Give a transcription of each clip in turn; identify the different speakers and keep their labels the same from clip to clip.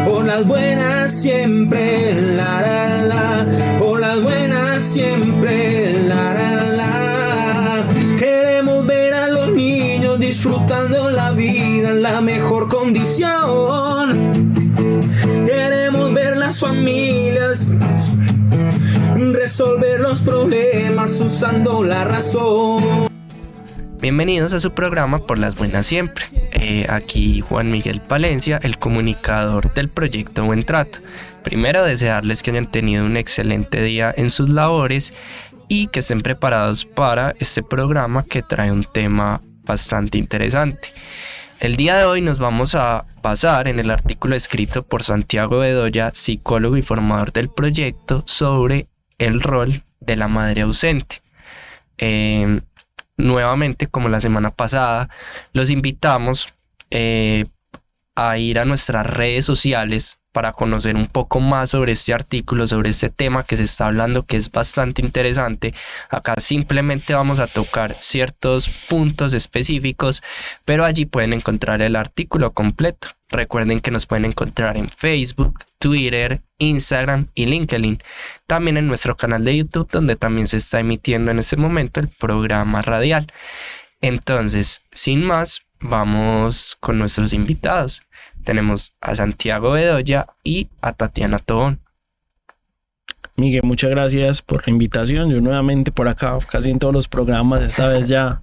Speaker 1: Por las buenas siempre, la la la. Por las buenas siempre, la la la. Queremos ver a los niños disfrutando la vida en la mejor condición. Queremos ver las familias resolver los problemas usando la razón.
Speaker 2: Bienvenidos a su programa Por las Buenas Siempre. Aquí Juan Miguel Palencia, el comunicador del proyecto Buen Trato. Primero, desearles que hayan tenido un excelente día en sus labores y que estén preparados para este programa que trae un tema bastante interesante. El día de hoy nos vamos a basar en el artículo escrito por Santiago Bedoya, psicólogo y formador del proyecto, sobre el rol de la madre ausente. Nuevamente, como la semana pasada, los invitamos a ir a nuestras redes sociales para conocer un poco más sobre este artículo, sobre este tema que se está hablando, que es bastante interesante. Acá simplemente vamos a tocar ciertos puntos específicos, pero allí pueden encontrar el artículo completo. Recuerden que nos pueden encontrar en Facebook, Twitter, Instagram y LinkedIn. También en nuestro canal de YouTube, donde también se está emitiendo en este momento el programa radial. Entonces, sin más, vamos con nuestros invitados. Tenemos a Santiago Bedoya y a Tatiana Tobón.
Speaker 3: Miguel, muchas gracias por la invitación. Yo nuevamente por acá, casi en todos los programas, esta vez ya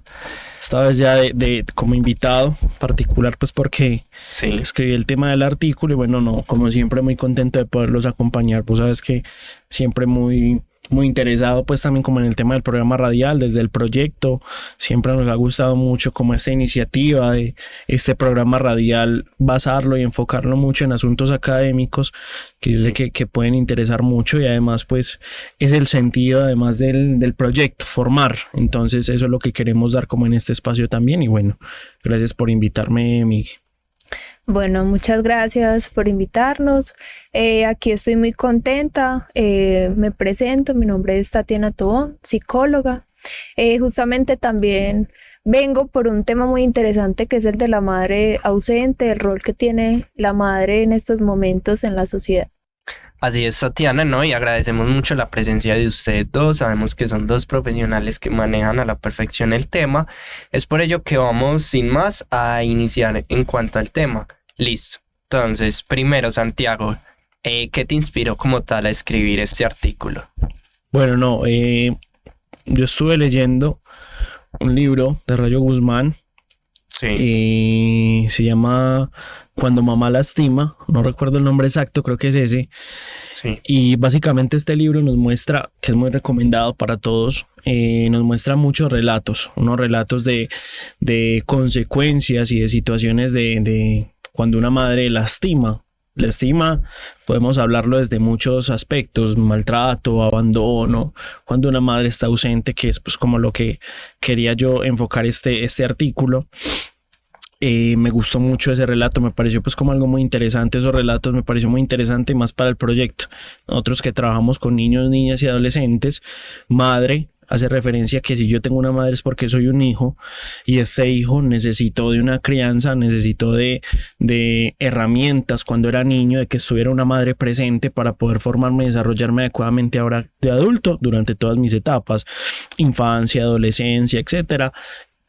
Speaker 3: de como invitado particular, pues porque escribí el tema del artículo y bueno, no, como siempre muy contento de poderlos acompañar. Pues sabes que siempre muy interesado pues también como en el tema del programa radial, desde el proyecto. Siempre nos ha gustado mucho como esta iniciativa de este programa radial, basarlo y enfocarlo mucho en asuntos académicos que pueden interesar mucho, y además pues es el sentido además del proyecto, formar. Entonces eso es lo que queremos dar como en este espacio también, y bueno, gracias por invitarme, Miguel.
Speaker 4: Bueno, muchas gracias por invitarnos. Aquí estoy muy contenta. Me presento, mi nombre es Tatiana Tobón, psicóloga. Justamente también vengo por un tema muy interesante, que es el de la madre ausente, el rol que tiene la madre en estos momentos en la sociedad.
Speaker 2: Así es, Tatiana, ¿no? Y agradecemos mucho la presencia de ustedes dos. Sabemos que son dos profesionales que manejan a la perfección el tema. Es por ello que vamos, sin más, a iniciar en cuanto al tema. Listo. Entonces, primero, Santiago, ¿qué te inspiró como tal a escribir este artículo?
Speaker 3: Bueno, yo estuve leyendo un libro de Rayo Guzmán.
Speaker 2: Sí.
Speaker 3: Se llama Cuando mamá lastima, no recuerdo el nombre exacto, creo que es ese.
Speaker 2: Sí.
Speaker 3: Y básicamente este libro nos muestra, que es muy recomendado para todos, nos muestra muchos relatos, unos relatos de consecuencias y de situaciones de cuando una madre lastima. Podemos hablarlo desde muchos aspectos: maltrato, abandono, cuando una madre está ausente, que es pues como lo que quería yo enfocar este artículo. Me gustó mucho ese relato, me pareció pues como algo muy interesante, esos relatos me pareció muy interesante, más para el proyecto. Nosotros que trabajamos con niños, niñas y adolescentes, madre hace referencia que si yo tengo una madre es porque soy un hijo, y este hijo necesitó de una crianza, necesitó de herramientas cuando era niño, de que estuviera una madre presente para poder formarme y desarrollarme adecuadamente ahora de adulto durante todas mis etapas, infancia, adolescencia, etcétera.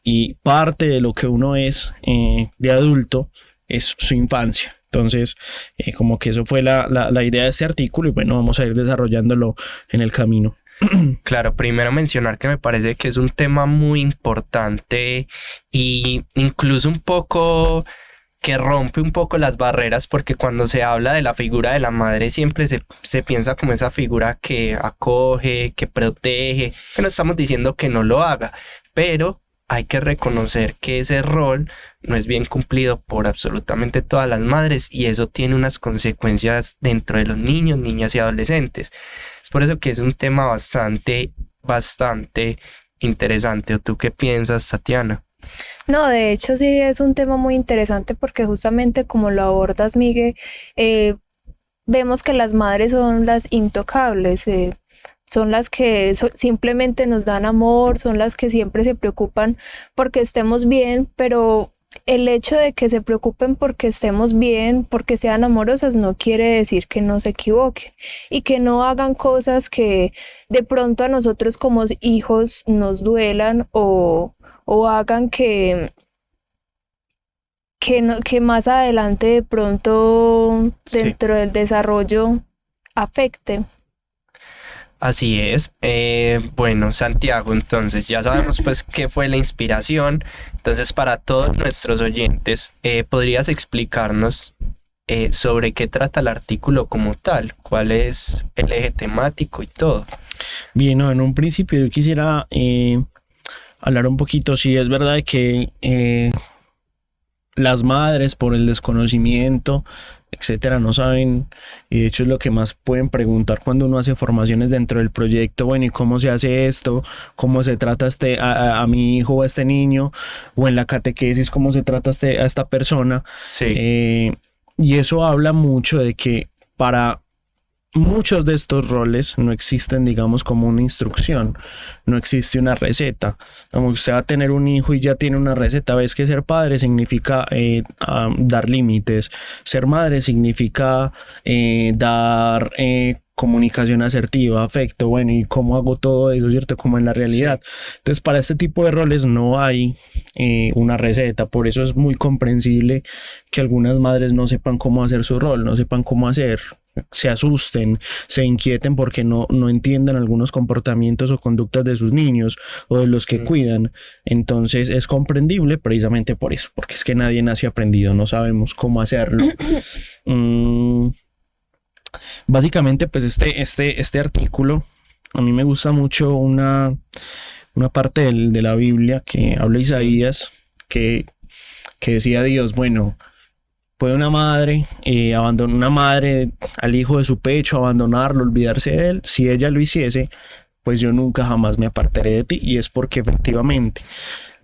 Speaker 3: Y parte de lo que uno es de adulto es su infancia. Entonces, como que eso fue la idea de este artículo, y bueno, vamos a ir desarrollándolo en el camino.
Speaker 2: Claro, primero mencionar que me parece que es un tema muy importante y incluso un poco que rompe un poco las barreras, porque cuando se habla de la figura de la madre siempre se piensa como esa figura que acoge, que protege, que no estamos diciendo que no lo haga, pero hay que reconocer que ese rol no es bien cumplido por absolutamente todas las madres, y eso tiene unas consecuencias dentro de los niños, niñas y adolescentes. Es por eso que es un tema bastante interesante. ¿O tú qué piensas, Tatiana?
Speaker 4: No, de hecho sí es un tema muy interesante, porque justamente como lo abordas, Miguel, vemos que las madres son las intocables, son las que simplemente nos dan amor, son las que siempre se preocupan porque estemos bien, pero el hecho de que se preocupen porque estemos bien, porque sean amorosas, no quiere decir que no se equivoquen y que no hagan cosas que de pronto a nosotros como hijos nos duelan o hagan que más adelante de pronto dentro del desarrollo afecte.
Speaker 2: Así es. Bueno, Santiago, entonces ya sabemos pues qué fue la inspiración. Entonces, para todos nuestros oyentes, ¿podrías explicarnos sobre qué trata el artículo como tal? ¿Cuál es el eje temático y todo?
Speaker 3: Bien, no, en un principio yo quisiera hablar un poquito, si es verdad que las madres por el desconocimiento, etcétera, no saben, y de hecho es lo que más pueden preguntar cuando uno hace formaciones dentro del proyecto. Bueno, ¿y cómo se hace esto? ¿Cómo se trata a mi hijo o a este niño? O en la catequesis, ¿cómo se trata a esta persona?
Speaker 2: Sí.
Speaker 3: Y eso habla mucho de que para muchos de estos roles no existen, digamos, como una instrucción, no existe una receta. Como usted va a tener un hijo y ya tiene una receta, ves que ser padre significa dar límites, ser madre significa dar comunicación asertiva, afecto, bueno, y cómo hago todo eso, ¿cierto? Como en la realidad. Sí. Entonces, para este tipo de roles no hay una receta, por eso es muy comprensible que algunas madres no sepan cómo hacer su rol, no sepan cómo hacer, se asusten, se inquieten porque no entiendan algunos comportamientos o conductas de sus niños o de los que cuidan. Entonces es comprendible precisamente por eso, porque es que nadie nace aprendido, no sabemos cómo hacerlo. Básicamente, pues este artículo, a mí me gusta mucho una parte de la Biblia que habla Isaías, que decía Dios, bueno, puede una madre abandonar una madre al hijo de su pecho, abandonarlo, olvidarse de él. Si ella lo hiciese, pues yo nunca jamás me apartaré de ti. Y es porque efectivamente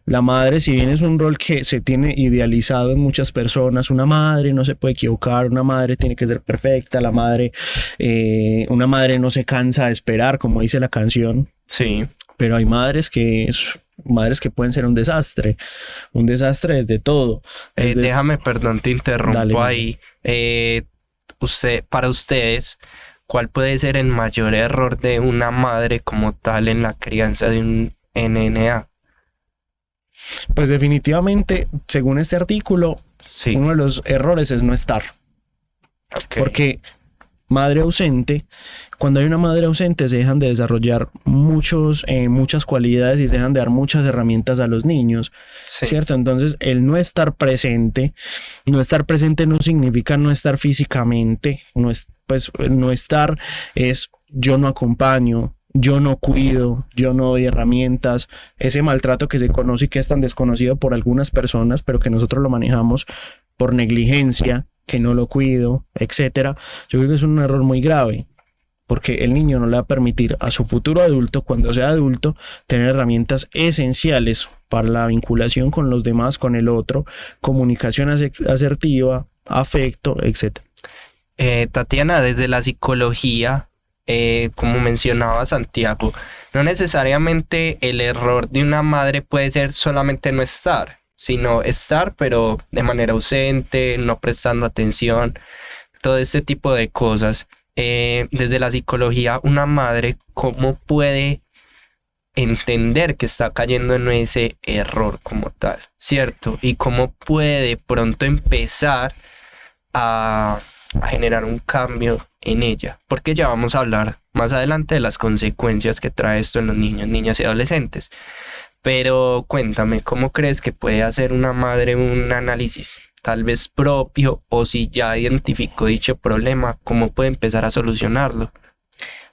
Speaker 3: la madre, si bien es un rol que se tiene idealizado en muchas personas, una madre no se puede equivocar, una madre tiene que ser perfecta, una madre no se cansa de esperar, como dice la canción.
Speaker 2: Sí.
Speaker 3: Pero hay madres que pueden ser un desastre desde todo.
Speaker 2: Déjame, perdón, te interrumpo. Dale, ahí. Para ustedes, ¿cuál puede ser el mayor error de una madre como tal en la crianza de un NNA?
Speaker 3: Pues definitivamente, según este artículo,
Speaker 2: sí,
Speaker 3: uno de los errores es no estar.
Speaker 2: Okay.
Speaker 3: Porque madre ausente, cuando hay una madre ausente se dejan de desarrollar muchas cualidades y se dejan de dar muchas herramientas a los niños, sí, ¿cierto? Entonces el no estar presente no significa no estar físicamente, no estar es yo no acompaño, yo no cuido, yo no doy herramientas, ese maltrato que se conoce y que es tan desconocido por algunas personas, pero que nosotros lo manejamos por negligencia, que no lo cuido, etcétera. Yo creo que es un error muy grave, porque el niño no le va a permitir a su futuro adulto, cuando sea adulto, tener herramientas esenciales para la vinculación con los demás, con el otro, comunicación asertiva, afecto, etcétera.
Speaker 2: Tatiana, desde la psicología, como mencionaba Santiago, no necesariamente el error de una madre puede ser solamente no estar, sino estar pero de manera ausente, no prestando atención, todo este tipo de cosas. Desde la psicología, una madre, ¿cómo puede entender que está cayendo en ese error como tal, ¿cierto? Y cómo puede de pronto empezar a generar un cambio en ella, porque ya vamos a hablar más adelante de las consecuencias que trae esto en los niños, niñas y adolescentes. Pero cuéntame, ¿cómo crees que puede hacer una madre un análisis tal vez propio, o si ya identificó dicho problema, cómo puede empezar a solucionarlo?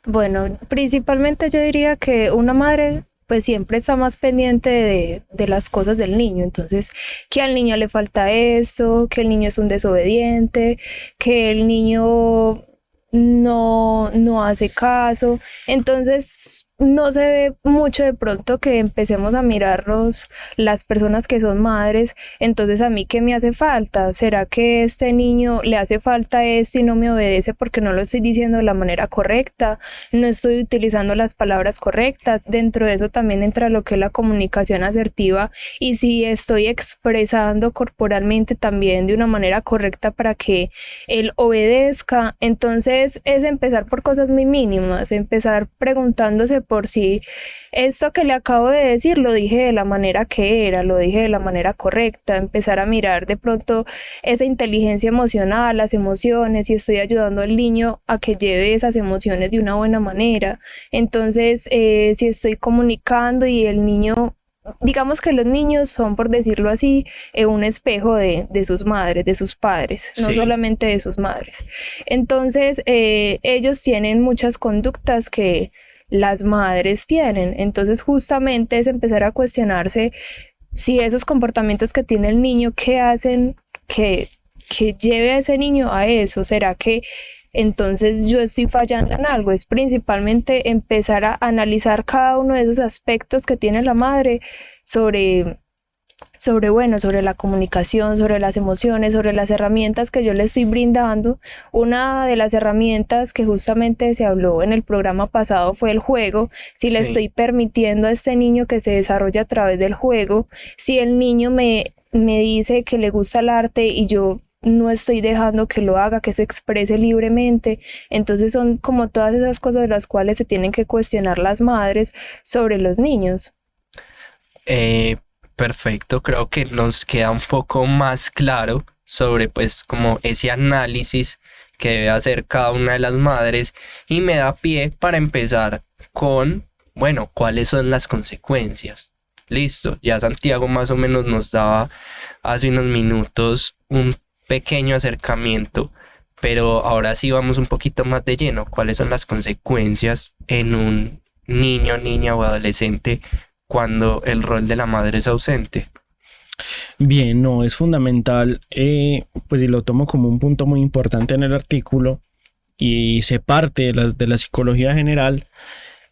Speaker 4: Bueno, principalmente yo diría que una madre pues siempre está más pendiente de las cosas del niño. Entonces, que al niño le falta esto, que el niño es un desobediente, que el niño no hace caso. Entonces, no se ve mucho de pronto que empecemos a mirarnos las personas que son madres. Entonces, ¿a mí qué me hace falta? ¿Será que este niño le hace falta esto y no me obedece porque no lo estoy diciendo de la manera correcta? No estoy utilizando las palabras correctas. Dentro de eso también entra lo que es la comunicación asertiva, y si estoy expresando corporalmente también de una manera correcta para que él obedezca. Entonces es empezar por cosas muy mínimas, empezar preguntándose por si esto que le acabo de decir lo dije de la manera que era, lo dije de la manera correcta, empezar a mirar de pronto esa inteligencia emocional, las emociones, y estoy ayudando al niño a que lleve esas emociones de una buena manera. Entonces, si estoy comunicando y el niño, digamos que los niños son, por decirlo así, un espejo de sus madres, de sus padres, no
Speaker 2: Sí.
Speaker 4: solamente de sus madres. Entonces, ellos tienen muchas conductas que las madres tienen. Entonces, justamente es empezar a cuestionarse si esos comportamientos que tiene el niño, ¿qué hacen que lleve a ese niño a eso? ¿Será que entonces yo estoy fallando en algo? Es principalmente empezar a analizar cada uno de esos aspectos que tiene la madre sobre la comunicación, sobre las emociones, sobre las herramientas que yo le estoy brindando. Una de las herramientas que justamente se habló en el programa pasado fue el juego. Si le
Speaker 2: Sí.
Speaker 4: estoy permitiendo a este niño que se desarrolle a través del juego, si el niño me dice que le gusta el arte y yo no estoy dejando que lo haga, que se exprese libremente. Entonces son como todas esas cosas de las cuales se tienen que cuestionar las madres sobre los niños.
Speaker 2: Perfecto, creo que nos queda un poco más claro sobre pues como ese análisis que debe hacer cada una de las madres, y me da pie para empezar con, bueno, ¿cuáles son las consecuencias? Listo, ya Santiago más o menos nos daba hace unos minutos un pequeño acercamiento, pero ahora sí vamos un poquito más de lleno. ¿Cuáles son las consecuencias en un niño, niña o adolescente cuando el rol de la madre es ausente?
Speaker 3: Bien, no, es fundamental, pues y lo tomo como un punto muy importante en el artículo, y se parte de la psicología general,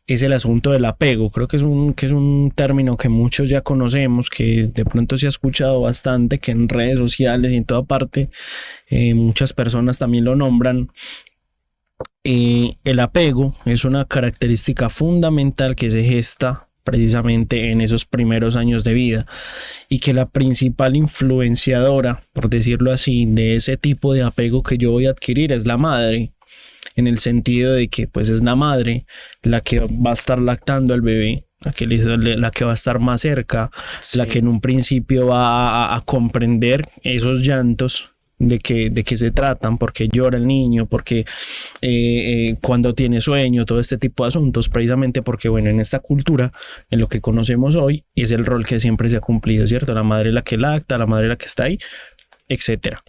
Speaker 3: es el asunto del apego. Creo que es un término que muchos ya conocemos, que de pronto se ha escuchado bastante, que en redes sociales y en toda parte muchas personas también lo nombran. El apego es una característica fundamental que se gesta precisamente en esos primeros años de vida, y que la principal influenciadora, por decirlo así, de ese tipo de apego que yo voy a adquirir es la madre, en el sentido de que pues es la madre la que va a estar lactando al bebé, la que va a estar más cerca, la que en un principio va a comprender esos llantos de qué se tratan, porque llora el niño, porque cuando tiene sueño, todo este tipo de asuntos, precisamente porque, bueno, en esta cultura, en lo que conocemos hoy, es el rol que siempre se ha cumplido, ¿cierto? La madre es la que lacta, la madre es la que está ahí, etcétera.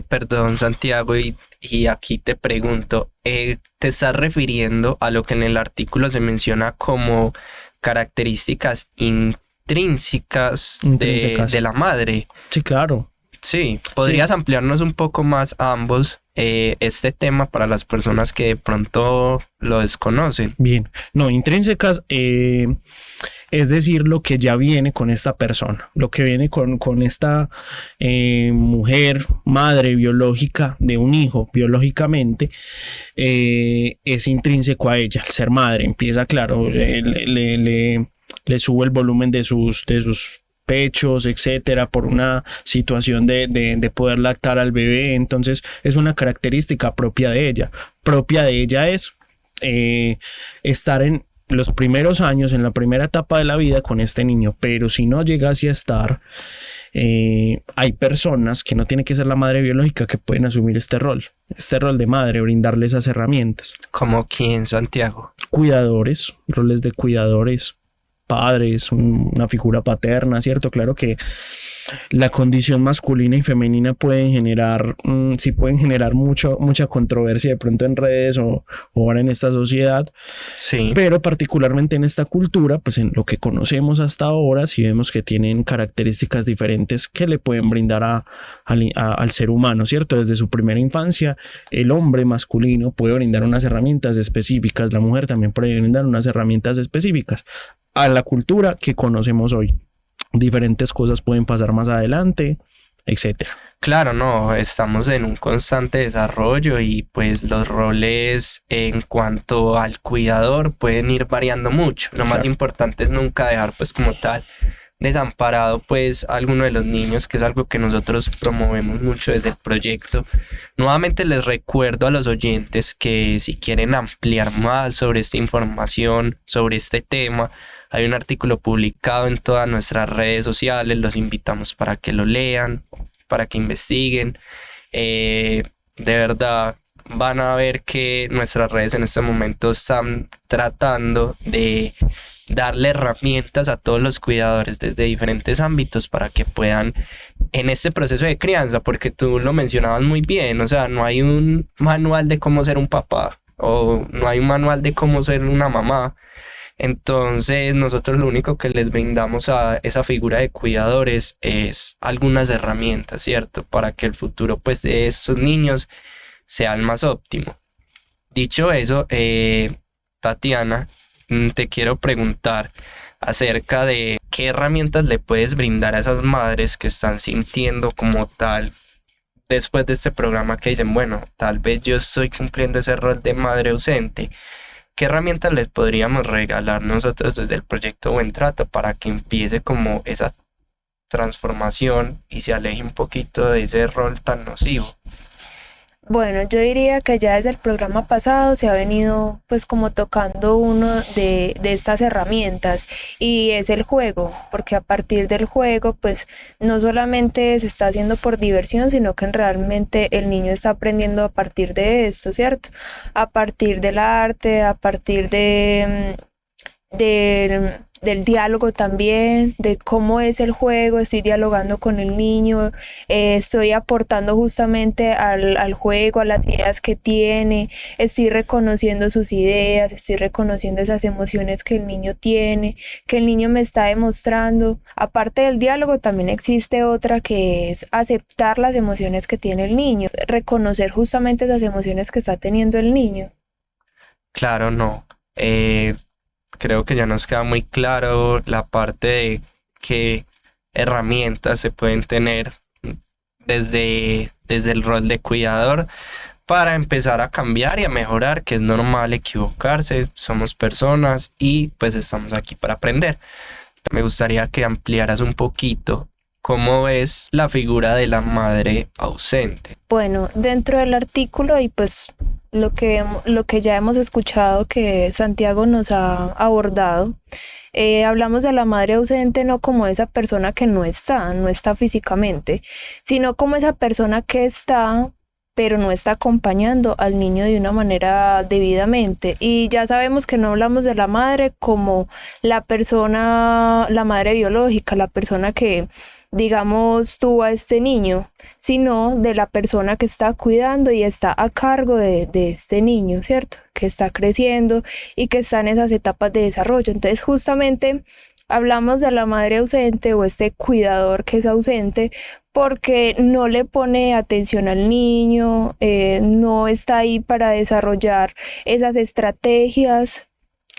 Speaker 2: Perdón, Santiago, y aquí te pregunto, ¿te estás refiriendo a lo que en el artículo se menciona como características intrínsecas de la madre?
Speaker 3: Sí, claro.
Speaker 2: Sí, ¿podrías ampliarnos un poco más a ambos este tema para las personas que de pronto lo desconocen?
Speaker 3: Bien, no, intrínsecas, es decir, lo que ya viene con esta persona, lo que viene con esta mujer, madre biológica de un hijo, biológicamente, es intrínseco a ella. Al ser madre, empieza, claro, le sube el volumen de sus pechos, etcétera, por una situación de poder lactar al bebé. Entonces es una característica propia de ella. Propia de ella es estar en los primeros años, en la primera etapa de la vida con este niño. Pero si no llegase a estar, hay personas que no tiene que ser la madre biológica que pueden asumir este rol de madre, brindarle esas herramientas.
Speaker 2: ¿Como quién, Santiago?
Speaker 3: Cuidadores, roles de cuidadores, padres, una figura paterna, ¿cierto? Claro que la condición masculina y femenina pueden generar, sí pueden generar mucha controversia de pronto en redes o ahora en esta sociedad,
Speaker 2: Sí,
Speaker 3: pero particularmente en esta cultura, pues en lo que conocemos hasta ahora, sí vemos que tienen características diferentes que le pueden brindar al ser humano, ¿cierto? Desde su primera infancia, el hombre masculino puede brindar unas herramientas específicas, la mujer también puede brindar unas herramientas específicas a la cultura que conocemos hoy. Diferentes cosas pueden pasar más adelante, etcétera.
Speaker 2: claro, no, estamos en un constante desarrollo y pues los roles en cuanto al cuidador pueden ir variando mucho. Lo más
Speaker 3: Claro.
Speaker 2: importante es nunca dejar pues como tal desamparado pues a alguno de los niños, que es algo que nosotros promovemos mucho desde el proyecto. Nuevamente les recuerdo a los oyentes que si quieren ampliar más sobre esta información, sobre este tema, hay un artículo publicado en todas nuestras redes sociales, los invitamos para que lo lean, para que investiguen. De verdad van a ver que nuestras redes en este momento están tratando de darle herramientas a todos los cuidadores desde diferentes ámbitos para que puedan en este proceso de crianza, porque tú lo mencionabas muy bien, o sea, no hay un manual de cómo ser un papá o no hay un manual de cómo ser una mamá. Entonces nosotros lo único que les brindamos a esa figura de cuidadores es algunas herramientas, ¿cierto? Para que el futuro pues de estos niños sea el más óptimo. Dicho eso, Tatiana, te quiero preguntar acerca de qué herramientas le puedes brindar a esas madres que están sintiendo como tal después de este programa, que dicen, bueno, tal vez yo estoy cumpliendo ese rol de madre ausente. ¿Qué herramientas les podríamos regalar nosotros desde el proyecto Buen Trato para que empiece como esa transformación y se aleje un poquito de ese rol tan nocivo?
Speaker 4: Bueno, yo diría que ya desde el programa pasado se ha venido pues como tocando uno de estas herramientas y es el juego, porque a partir del juego pues no solamente se está haciendo por diversión, sino que realmente el niño está aprendiendo a partir de esto, ¿cierto? A partir del arte, a partir del diálogo también, de cómo es el juego, estoy dialogando con el niño, estoy aportando justamente al juego, a las ideas que tiene, estoy reconociendo sus ideas, estoy reconociendo esas emociones que el niño tiene, que el niño me está demostrando. Aparte del diálogo también existe otra que es aceptar las emociones que tiene el niño, reconocer justamente esas emociones que está teniendo el niño.
Speaker 2: Claro, no. Creo que ya nos queda muy claro la parte de qué herramientas se pueden tener desde el rol de cuidador para empezar a cambiar y a mejorar, que es normal equivocarse, somos personas y pues estamos aquí para aprender. Me gustaría que ampliaras un poquito cómo ves la figura de la madre ausente.
Speaker 4: Bueno, dentro del artículo y pues lo que ya hemos escuchado que Santiago nos ha abordado, hablamos de la madre ausente no como esa persona que no está físicamente, sino como esa persona que está, pero no está acompañando al niño de una manera debidamente. Y ya sabemos que no hablamos de la madre como la persona, la madre biológica, la persona que digamos, tuvo a este niño, sino de la persona que está cuidando y está a cargo de este niño, ¿cierto? Que está creciendo y que está en esas etapas de desarrollo. Entonces, justamente hablamos de la madre ausente o este cuidador que es ausente porque no le pone atención al niño, no está ahí para desarrollar esas estrategias,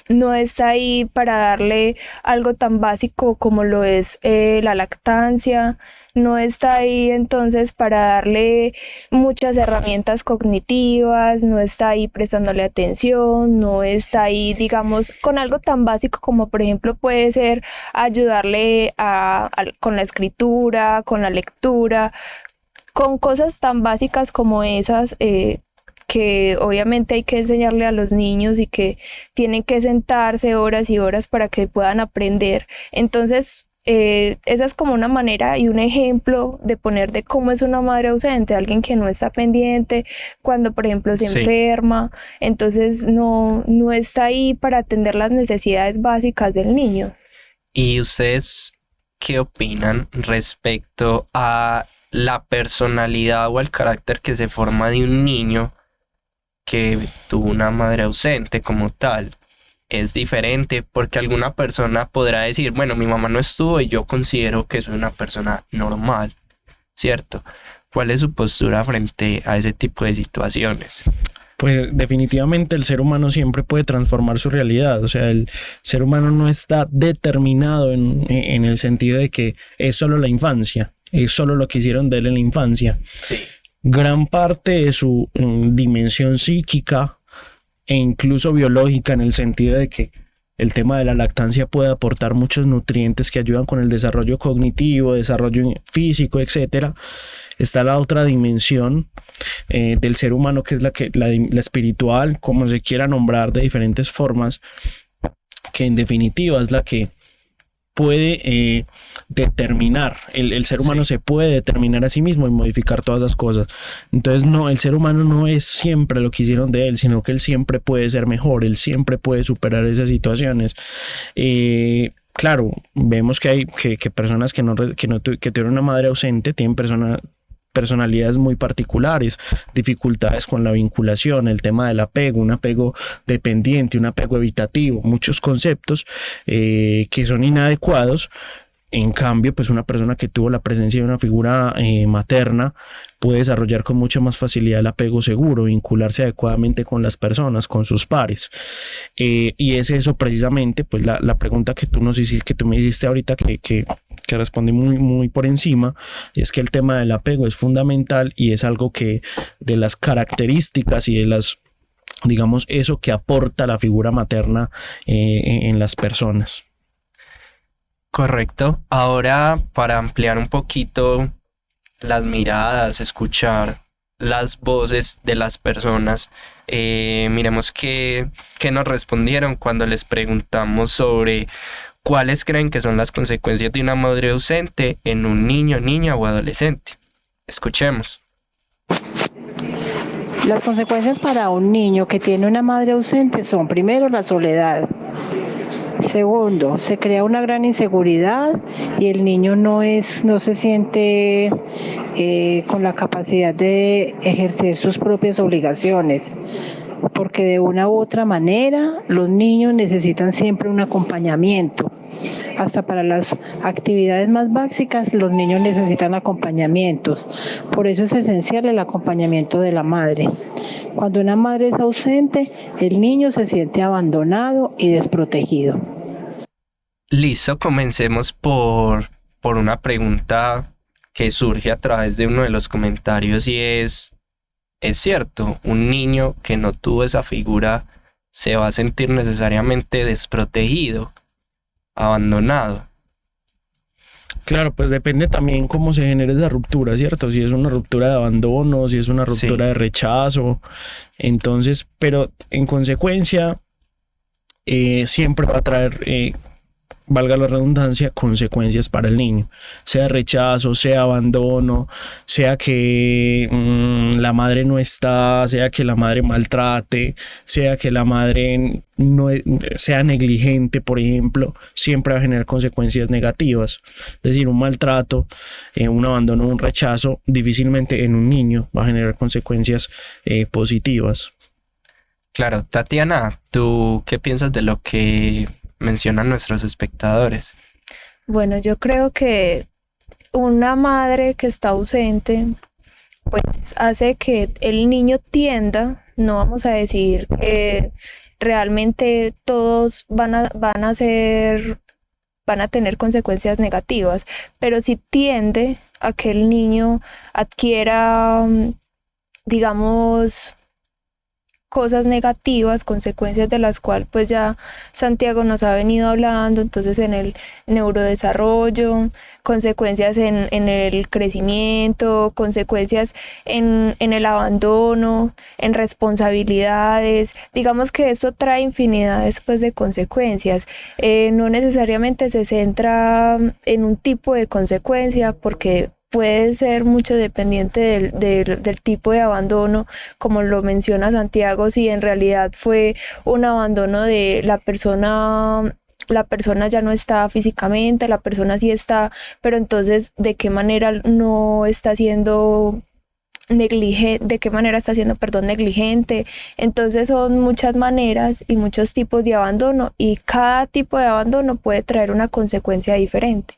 Speaker 4: no está ahí para darle algo tan básico como lo es la lactancia, no está ahí entonces para darle muchas herramientas cognitivas, no está ahí prestándole atención, no está ahí, digamos, con algo tan básico como por ejemplo puede ser ayudarle con la escritura, con la lectura, con cosas tan básicas como esas. Que obviamente hay que enseñarle a los niños y que tienen que sentarse horas y horas para que puedan aprender. Entonces, esa es como una manera y un ejemplo de poner de cómo es una madre ausente, alguien que no está pendiente cuando, por ejemplo, se enferma, entonces no está ahí para atender las necesidades básicas del niño.
Speaker 2: ¿Y ustedes qué opinan respecto a la personalidad o al carácter que se forma de un niño que tuvo una madre ausente como tal? Es diferente porque alguna persona podrá decir, bueno, mi mamá no estuvo y yo considero que soy una persona normal, ¿cierto? ¿Cuál es su postura frente a ese tipo de situaciones?
Speaker 3: Pues definitivamente el ser humano siempre puede transformar su realidad. O sea, el ser humano no está determinado en el sentido de que es solo la infancia, es solo lo que hicieron de él en la infancia.
Speaker 2: Sí.
Speaker 3: Gran parte de su dimensión psíquica e incluso biológica, en el sentido de que el tema de la lactancia puede aportar muchos nutrientes que ayudan con el desarrollo cognitivo, desarrollo físico, etcétera. Está la otra dimensión del ser humano, que es la espiritual, como se quiera nombrar de diferentes formas, que en definitiva es la que puede determinar, el ser humano se puede determinar a sí mismo y modificar todas esas cosas. Entonces no, el ser humano no es siempre lo que hicieron de él, sino que él siempre puede ser mejor, él siempre puede superar esas situaciones. Claro, vemos que hay que personas que tuvieron una madre ausente, tienen personalidades muy particulares, dificultades con la vinculación, el tema del apego, un apego dependiente, un apego evitativo, muchos conceptos que son inadecuados. En cambio, pues una persona que tuvo la presencia de una figura materna puede desarrollar con mucha más facilidad el apego seguro, vincularse adecuadamente con las personas, con sus pares. Y es eso precisamente, pues la pregunta que tú me hiciste ahorita, que respondí muy por encima, es que el tema del apego es fundamental y es algo que de las características y de las, digamos, eso que aporta la figura materna en las personas.
Speaker 2: Correcto. Ahora, para ampliar un poquito las miradas, escuchar las voces de las personas, miremos qué nos respondieron cuando les preguntamos sobre cuáles creen que son las consecuencias de una madre ausente en un niño, niña o adolescente. Escuchemos.
Speaker 5: Las consecuencias para un niño que tiene una madre ausente son, primero, la soledad. Segundo, se crea una gran inseguridad y el niño no se siente con la capacidad de ejercer sus propias obligaciones, porque de una u otra manera los niños necesitan siempre un acompañamiento. Hasta para las actividades más básicas los niños necesitan acompañamientos. Por eso es esencial el acompañamiento de la madre. Cuando una madre es ausente, el niño se siente abandonado y desprotegido.
Speaker 2: Listo, comencemos por una pregunta que surge a través de uno de los comentarios y ¿es cierto, un niño que no tuvo esa figura se va a sentir necesariamente desprotegido, abandonado?
Speaker 3: Claro, pues depende también cómo se genere esa ruptura, ¿cierto? Si es una ruptura de abandono, si es una ruptura de rechazo. Entonces, pero en consecuencia, siempre va a traer, valga la redundancia, consecuencias para el niño. Sea rechazo, sea abandono, sea que la madre no está, sea que la madre maltrate, sea que la madre no sea negligente, por ejemplo, siempre va a generar consecuencias negativas. Es decir, un maltrato, un abandono, un rechazo, difícilmente en un niño va a generar consecuencias positivas.
Speaker 2: Claro, Tatiana, ¿tú qué piensas de lo que mencionan nuestros espectadores?
Speaker 4: Bueno, yo creo que una madre que está ausente pues hace que el niño tienda, no vamos a decir que realmente todos van a tener consecuencias negativas, pero sí tiende a que el niño adquiera, digamos, cosas negativas, consecuencias de las cuales pues ya Santiago nos ha venido hablando, entonces en el neurodesarrollo, consecuencias en el crecimiento, consecuencias en el abandono, en responsabilidades. Digamos que esto trae infinidades pues de consecuencias. No necesariamente se centra en un tipo de consecuencia porque puede ser mucho dependiente del tipo de abandono, como lo menciona Santiago, si en realidad fue un abandono de la persona la persona ya no está físicamente, la persona sí está, pero entonces, ¿de qué manera no está siendo de qué manera está siendo, perdón, negligente? Entonces son muchas maneras y muchos tipos de abandono y cada tipo de abandono puede traer una consecuencia diferente.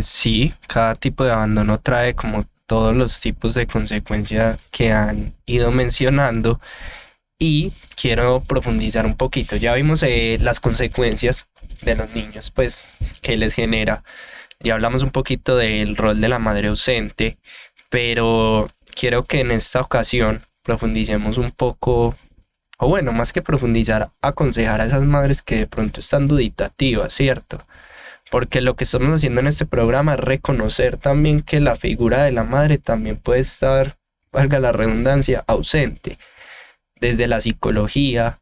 Speaker 2: Sí, cada tipo de abandono trae como todos los tipos de consecuencias que han ido mencionando y quiero profundizar un poquito. Ya vimos las consecuencias de los niños, pues, que les genera. Ya hablamos un poquito del rol de la madre ausente, pero quiero que en esta ocasión profundicemos un poco, o bueno, más que profundizar, aconsejar a esas madres que de pronto están duditativas, ¿cierto? Porque lo que estamos haciendo en este programa es reconocer también que la figura de la madre también puede estar, valga la redundancia, ausente. Desde la psicología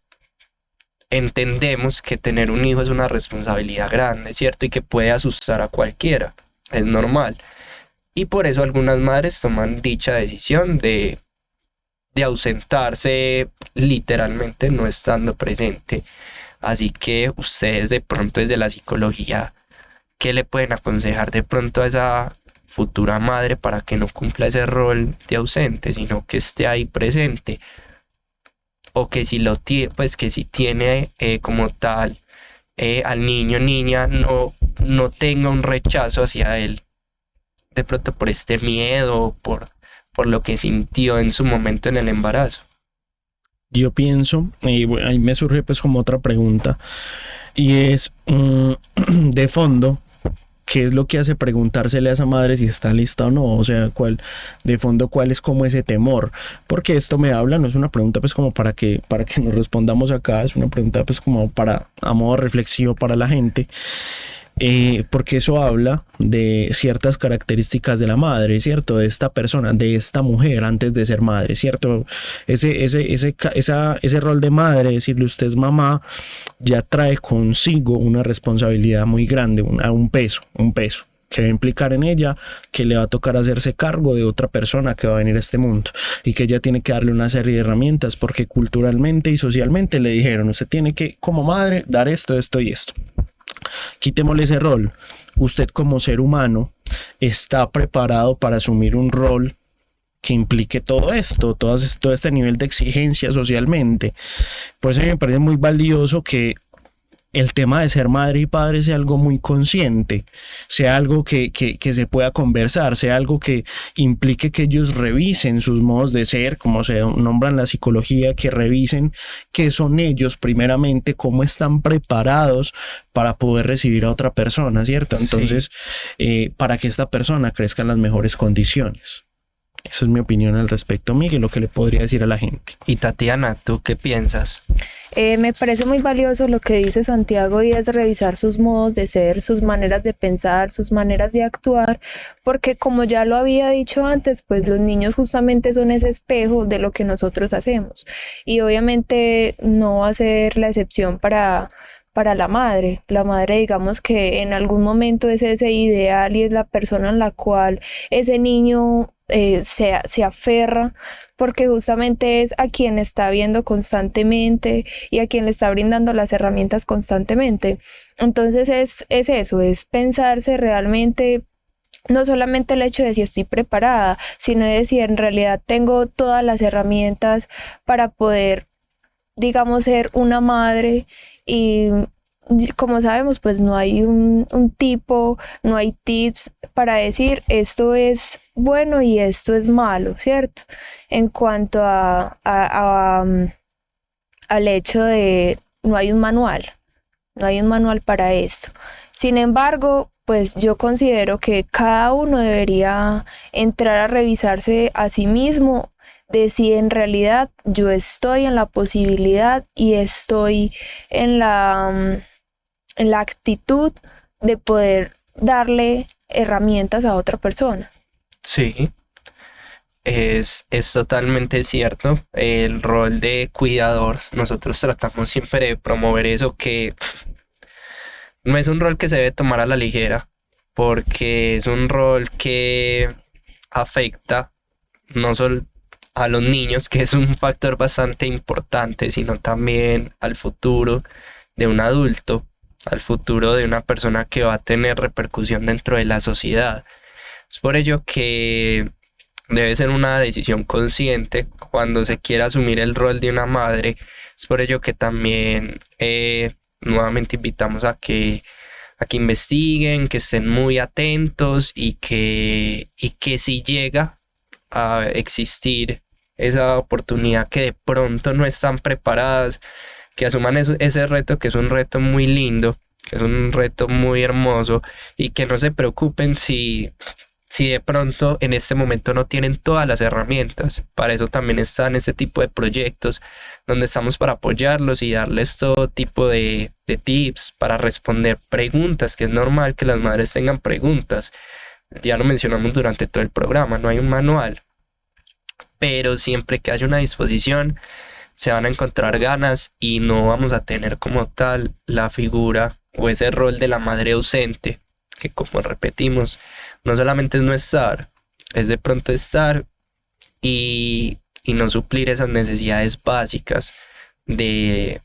Speaker 2: entendemos que tener un hijo es una responsabilidad grande, ¿cierto? Y que puede asustar a cualquiera, es normal. Y por eso algunas madres toman dicha decisión de ausentarse literalmente no estando presente. Así que ustedes de pronto desde la psicología, ¿qué le pueden aconsejar de pronto a esa futura madre para que no cumpla ese rol de ausente, sino que esté ahí presente? O que si lo tiene, pues que si tiene como tal al niño o niña, no tenga un rechazo hacia él, de pronto por este miedo, por lo que sintió en su momento en el embarazo.
Speaker 3: Yo pienso, y ahí me surge pues como otra pregunta, y es de fondo, ¿qué es lo que hace preguntársele a esa madre si está lista o no? O sea, de fondo, ¿cuál es como ese temor? Porque esto me habla, no es una pregunta pues como para que nos respondamos acá, es una pregunta pues como a modo reflexivo para la gente. Porque eso habla de ciertas características de la madre, ¿cierto? De esta persona, de esta mujer antes de ser madre, ¿cierto? Ese rol de madre, decirle usted es mamá, ya trae consigo una responsabilidad muy grande, un peso que va a implicar en ella que le va a tocar hacerse cargo de otra persona que va a venir a este mundo y que ella tiene que darle una serie de herramientas porque culturalmente y socialmente le dijeron, usted tiene que como madre dar esto y esto. Quitémosle ese rol. Usted como ser humano está preparado para asumir un rol que implique todo esto, todo este nivel de exigencia socialmente. Por eso me parece muy valioso que el tema de ser madre y padre sea algo muy consciente, sea algo que se pueda conversar, sea algo que implique que ellos revisen sus modos de ser, como se nombra en la psicología, que revisen qué son ellos primeramente, cómo están preparados para poder recibir a otra persona, ¿cierto? Entonces, para que esta persona crezca en las mejores condiciones. Esa es mi opinión al respecto, Miguel, lo que le podría decir a la gente.
Speaker 2: Y Tatiana, ¿tú qué piensas?
Speaker 4: Me parece muy valioso lo que dice Santiago y es revisar sus modos de ser, sus maneras de pensar, sus maneras de actuar, porque como ya lo había dicho antes, pues los niños justamente son ese espejo de lo que nosotros hacemos y obviamente no va a ser la excepción para la madre. La madre, digamos que en algún momento es ese ideal y es la persona en la cual ese niño se aferra, porque justamente es a quien está viendo constantemente y a quien le está brindando las herramientas constantemente. Entonces es eso, es pensarse realmente, no solamente el hecho de si estoy preparada, sino de si en realidad tengo todas las herramientas para poder, digamos, ser una madre. Y como sabemos, pues no hay un tipo, no hay tips para decir esto es bueno y esto es malo, ¿cierto? En cuanto al hecho de no hay un manual para esto. Sin embargo, pues yo considero que cada uno debería entrar a revisarse a sí mismo de si en realidad yo estoy en la posibilidad y estoy en la actitud de poder darle herramientas a otra persona.
Speaker 2: Sí, es totalmente cierto. El rol de cuidador, nosotros tratamos siempre de promover eso, que no es un rol que se debe tomar a la ligera, porque es un rol que afecta no solo a los niños, que es un factor bastante importante, sino también al futuro de un adulto, al futuro de una persona que va a tener repercusión dentro de la sociedad. Es por ello que debe ser una decisión consciente cuando se quiera asumir el rol de una madre. Es por ello que también nuevamente invitamos a que investiguen, que estén muy atentos y que si llega a existir esa oportunidad que de pronto no están preparadas, que asuman ese reto, que es un reto muy lindo, que es un reto muy hermoso, y que no se preocupen si de pronto en este momento no tienen todas las herramientas. Para eso también están este tipo de proyectos donde estamos para apoyarlos y darles todo tipo de tips para responder preguntas, que es normal que las madres tengan preguntas. Ya lo mencionamos durante todo el programa, no hay un manual, pero siempre que haya una disposición se van a encontrar ganas y no vamos a tener como tal la figura o ese rol de la madre ausente, que como repetimos, no solamente es no estar, es de pronto estar y no suplir esas necesidades básicas de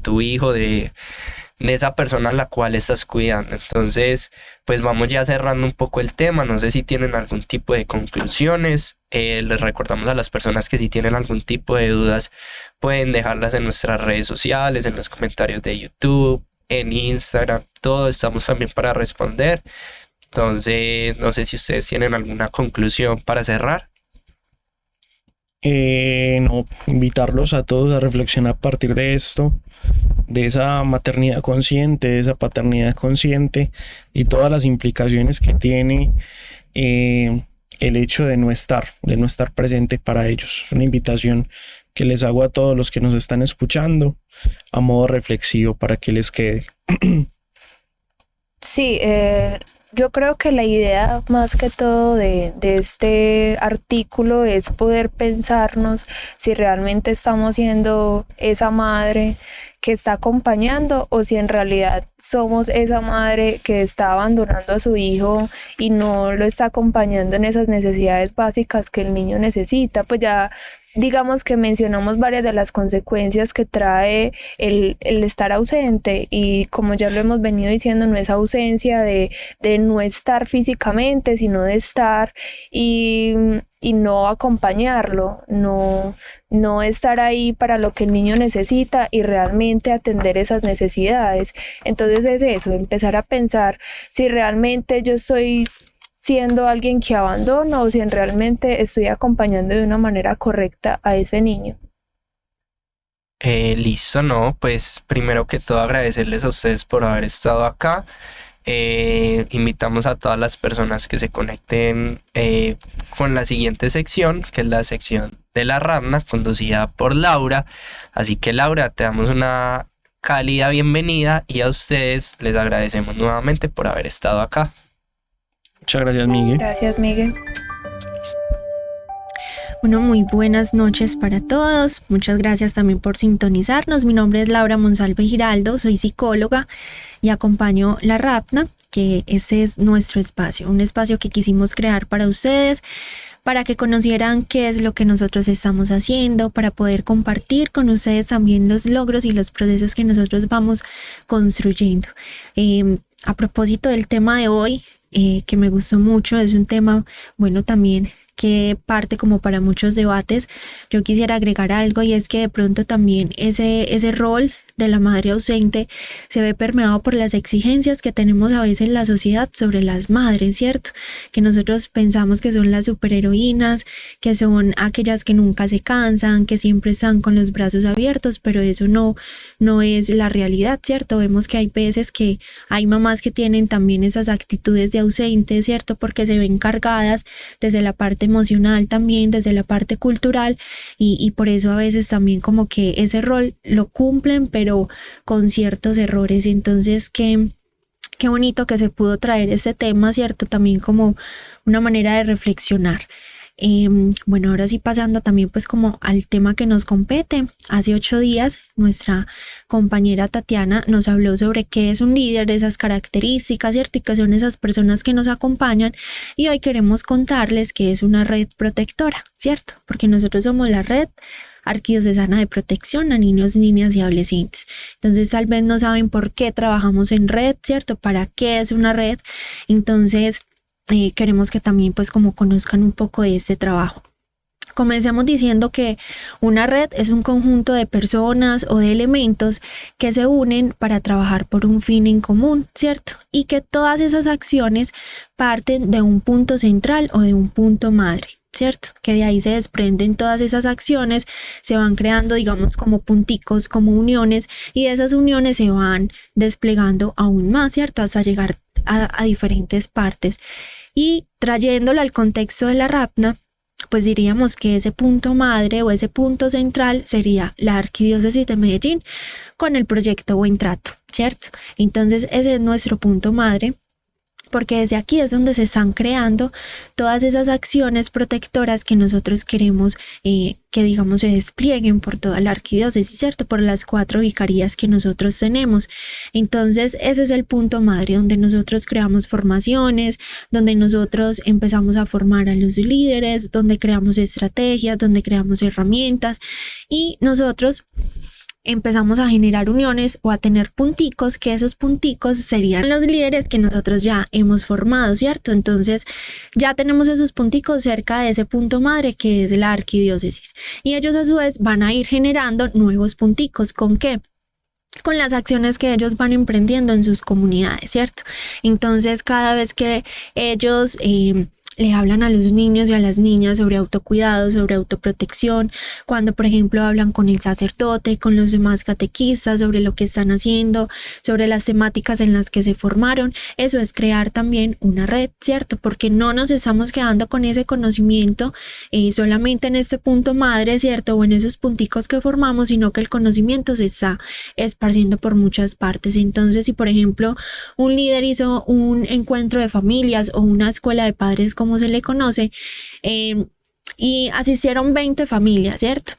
Speaker 2: tu hijo, de esa persona a la cual estás cuidando. Entonces, pues vamos ya cerrando un poco el tema. No sé si tienen algún tipo de conclusiones. Les recordamos a las personas que si tienen algún tipo de dudas pueden dejarlas en nuestras redes sociales, en los comentarios de YouTube, en Instagram, todo estamos también para responder. Entonces, no sé si ustedes tienen alguna conclusión para cerrar.
Speaker 3: No, invitarlos a todos a reflexionar a partir de esto, de esa maternidad consciente, de esa paternidad consciente y todas las implicaciones que tiene el hecho de no estar presente para ellos. Una invitación que les hago a todos los que nos están escuchando a modo reflexivo para que les quede.
Speaker 4: Sí, yo creo que la idea más que todo de este artículo es poder pensarnos si realmente estamos siendo esa madre que está acompañando o si en realidad somos esa madre que está abandonando a su hijo y no lo está acompañando en esas necesidades básicas que el niño necesita. Pues ya digamos que mencionamos varias de las consecuencias que trae el estar ausente, y como ya lo hemos venido diciendo, no es ausencia de no estar físicamente, sino de estar y no acompañarlo, no estar ahí para lo que el niño necesita y realmente atender esas necesidades. Entonces es eso, empezar a pensar si realmente yo estoy siendo alguien que abandona o si realmente estoy acompañando de una manera correcta a ese niño.
Speaker 2: Listo, no, pues primero que todo agradecerles a ustedes por haber estado acá. Invitamos a todas las personas que se conecten con la siguiente sección, que es la sección de la Rapna, conducida por Laura. Así que Laura, te damos una cálida bienvenida y a ustedes les agradecemos nuevamente por haber estado acá.
Speaker 3: Muchas gracias, Miguel.
Speaker 4: Gracias, Miguel.
Speaker 6: Bueno, muy buenas noches para todos. Muchas gracias también por sintonizarnos. Mi nombre es Laura Monsalve Giraldo, soy psicóloga y acompaño la Rapna, que ese es nuestro espacio, un espacio que quisimos crear para ustedes, para que conocieran qué es lo que nosotros estamos haciendo, para poder compartir con ustedes también los logros y los procesos que nosotros vamos construyendo. A propósito del tema de hoy, que me gustó mucho, es un tema, bueno, también que parte como para muchos debates. Yo quisiera agregar algo, y es que de pronto también ese rol de la madre ausente se ve permeado por las exigencias que tenemos a veces en la sociedad sobre las madres, ¿cierto? Que nosotros pensamos que son las superheroínas, que son aquellas que nunca se cansan, que siempre están con los brazos abiertos, pero eso no es la realidad, ¿cierto? Vemos que hay veces que hay mamás que tienen también esas actitudes de ausente, ¿cierto? Porque se ven cargadas desde la parte emocional, también desde la parte cultural, y por eso a veces también como que ese rol lo cumplen, pero con ciertos errores. Entonces, qué bonito que se pudo traer este tema, ¿cierto? También como una manera de reflexionar. Bueno, ahora sí, pasando también pues como al tema que nos compete. Hace 8 días nuestra compañera Tatiana nos habló sobre qué es un líder, esas características, ¿cierto? Y qué son esas personas que nos acompañan, y hoy queremos contarles qué es una red protectora, ¿cierto? Porque nosotros somos la red Arquidiocesana de Protección a Niños, Niñas y Adolescentes. Entonces tal vez no saben por qué trabajamos en red, ¿cierto? ¿Para qué es una red? Entonces queremos que también pues como conozcan un poco de este trabajo. Comencemos diciendo que una red es un conjunto de personas o de elementos que se unen para trabajar por un fin en común, ¿cierto? Y que todas esas acciones parten de un punto central o de un punto madre, ¿cierto? Que de ahí se desprenden todas esas acciones, se van creando, digamos, como punticos, como uniones, y esas uniones se van desplegando aún más, ¿cierto? Hasta llegar a diferentes partes. Y trayéndolo al contexto de la RAPNA, pues diríamos que ese punto madre o ese punto central sería la Arquidiócesis de Medellín con el proyecto Buen Trato, ¿cierto? Entonces ese es nuestro punto madre, porque desde aquí es donde se están creando todas esas acciones protectoras que nosotros queremos que digamos se desplieguen por toda la arquidiócesis, ¿cierto? Por las 4 vicarías que nosotros tenemos. Entonces ese es el punto madre donde nosotros creamos formaciones, donde nosotros empezamos a formar a los líderes, donde creamos estrategias, donde creamos herramientas y nosotros empezamos a generar uniones o a tener punticos, que esos punticos serían los líderes que nosotros ya hemos formado, ¿cierto? Entonces ya tenemos esos punticos cerca de ese punto madre que es la arquidiócesis y ellos a su vez van a ir generando nuevos punticos. ¿Con qué? Con las acciones que ellos van emprendiendo en sus comunidades, ¿cierto? Entonces cada vez que ellos le hablan a los niños y a las niñas sobre autocuidado, sobre autoprotección, cuando por ejemplo hablan con el sacerdote, con los demás catequistas sobre lo que están haciendo, sobre las temáticas en las que se formaron, eso es crear también una red, ¿cierto? Porque no nos estamos quedando con ese conocimiento solamente en este punto madre, ¿cierto? O en esos punticos que formamos, sino que el conocimiento se está esparciendo por muchas partes. Entonces, si por ejemplo un líder hizo un encuentro de familias o una escuela de padres, como se le conoce, y asistieron 20 familias, ¿cierto?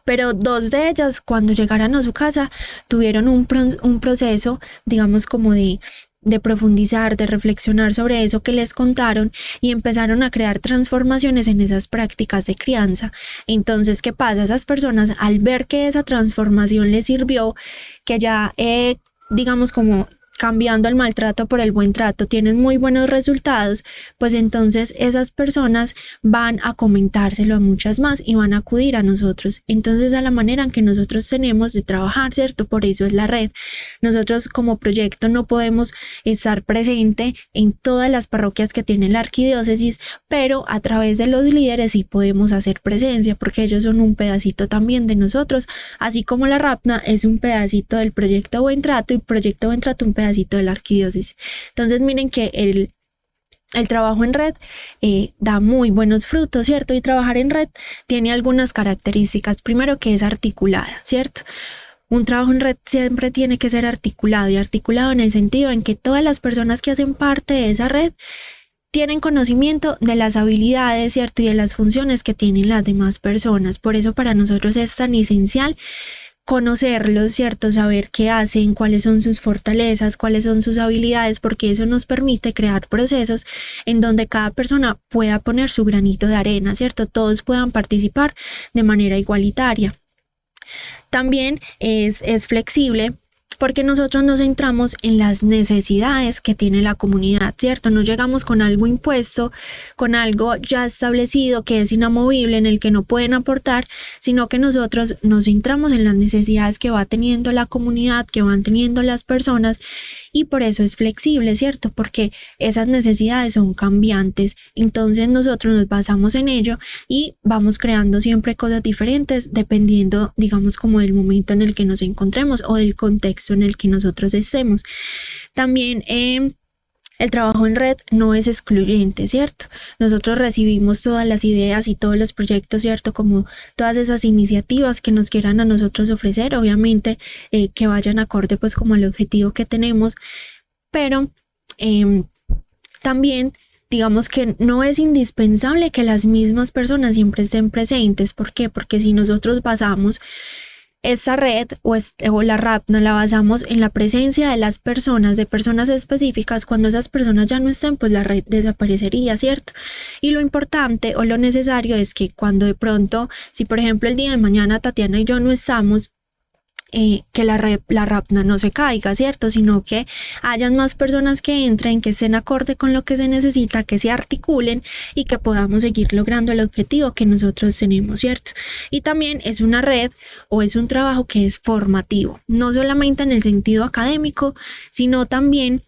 Speaker 6: Pero 2 de ellas cuando llegaron a su casa tuvieron un proceso, digamos como de profundizar, de reflexionar sobre eso que les contaron y empezaron a crear transformaciones en esas prácticas de crianza. Entonces, ¿qué pasa? Esas personas al ver que esa transformación les sirvió, que ya digamos como cambiando el maltrato por el buen trato, tienen muy buenos resultados, pues entonces esas personas van a comentárselo a muchas más y van a acudir a nosotros. Entonces a la manera en que nosotros tenemos de trabajar, ¿cierto? Por eso es la red. Nosotros como proyecto no podemos estar presente en todas las parroquias que tiene la arquidiócesis, pero a través de los líderes sí podemos hacer presencia porque ellos son un pedacito también de nosotros, así como la RAPNA es un pedacito del proyecto Buen Trato y proyecto Buen Trato un pedacito de la arquidiócesis. Entonces miren que el trabajo en red da muy buenos frutos, ¿cierto? Y trabajar en red tiene algunas características. Primero que es articulada, ¿cierto? Un trabajo en red siempre tiene que ser articulado y articulado en el sentido en que todas las personas que hacen parte de esa red tienen conocimiento de las habilidades, ¿cierto? Y de las funciones que tienen las demás personas. Por eso para nosotros es tan esencial conocerlos, ¿cierto? Saber qué hacen, cuáles son sus fortalezas, cuáles son sus habilidades, porque eso nos permite crear procesos en donde cada persona pueda poner su granito de arena, ¿cierto? Todos puedan participar de manera igualitaria. También es flexible porque nosotros nos centramos en las necesidades que tiene la comunidad, ¿cierto? No llegamos con algo impuesto, con algo ya establecido que es inamovible, en el que no pueden aportar, sino que nosotros nos centramos en las necesidades que va teniendo la comunidad, que van teniendo las personas, y por eso es flexible, ¿cierto? Porque esas necesidades son cambiantes, entonces nosotros nos basamos en ello y vamos creando siempre cosas diferentes dependiendo, digamos, como del momento en el que nos encontremos o del contexto en el que nosotros estemos. También el trabajo en red no es excluyente, ¿cierto? Nosotros recibimos todas las ideas y todos los proyectos, ¿cierto? Como todas esas iniciativas que nos quieran a nosotros ofrecer, obviamente que vayan acorde pues como al objetivo que tenemos, pero también digamos que no es indispensable que las mismas personas siempre estén presentes. ¿Por qué? Porque si nosotros basamos esta red o la RAPNA la basamos en la presencia de las personas, de personas específicas. Cuando esas personas ya no estén, pues la red desaparecería, ¿cierto? Y lo importante o lo necesario es que cuando de pronto, si por ejemplo el día de mañana Tatiana y yo no estamos, que la RAPNA no se caiga, ¿cierto? Sino que hayan más personas que entren, que estén acorde con lo que se necesita, que se articulen y que podamos seguir logrando el objetivo que nosotros tenemos, ¿cierto? Y también es una red o es un trabajo que es formativo, no solamente en el sentido académico, sino también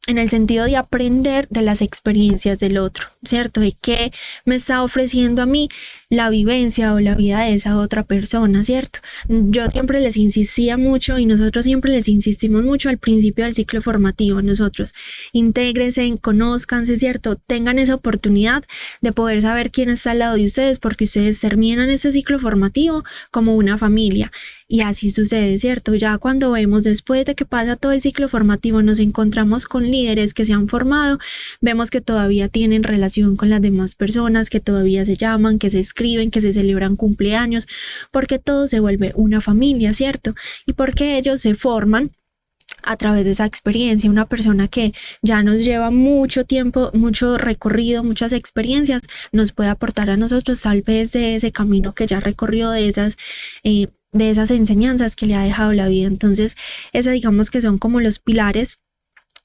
Speaker 6: en el sentido de aprender de las experiencias del otro, ¿cierto? De qué me está ofreciendo a mí la vivencia o la vida de esa otra persona, ¿cierto? Yo siempre les insistía mucho y nosotros siempre les insistimos mucho al principio del ciclo formativo. Nosotros, intégrense, conózcanse, ¿cierto? Tengan esa oportunidad de poder saber quién está al lado de ustedes, porque ustedes terminan este ciclo formativo como una familia. Y así sucede, ¿cierto? Ya cuando vemos, después de que pasa todo el ciclo formativo, nos encontramos con líderes que se han formado, vemos que todavía tienen relación con las demás personas, que todavía se llaman, que se escriben, que se celebran cumpleaños, porque todo se vuelve una familia, ¿cierto? Y porque ellos se forman a través de esa experiencia. Una persona que ya nos lleva mucho tiempo, mucho recorrido, muchas experiencias, nos puede aportar a nosotros tal vez de ese camino que ya recorrió, de esas enseñanzas que le ha dejado la vida. Entonces, esas digamos que son como los pilares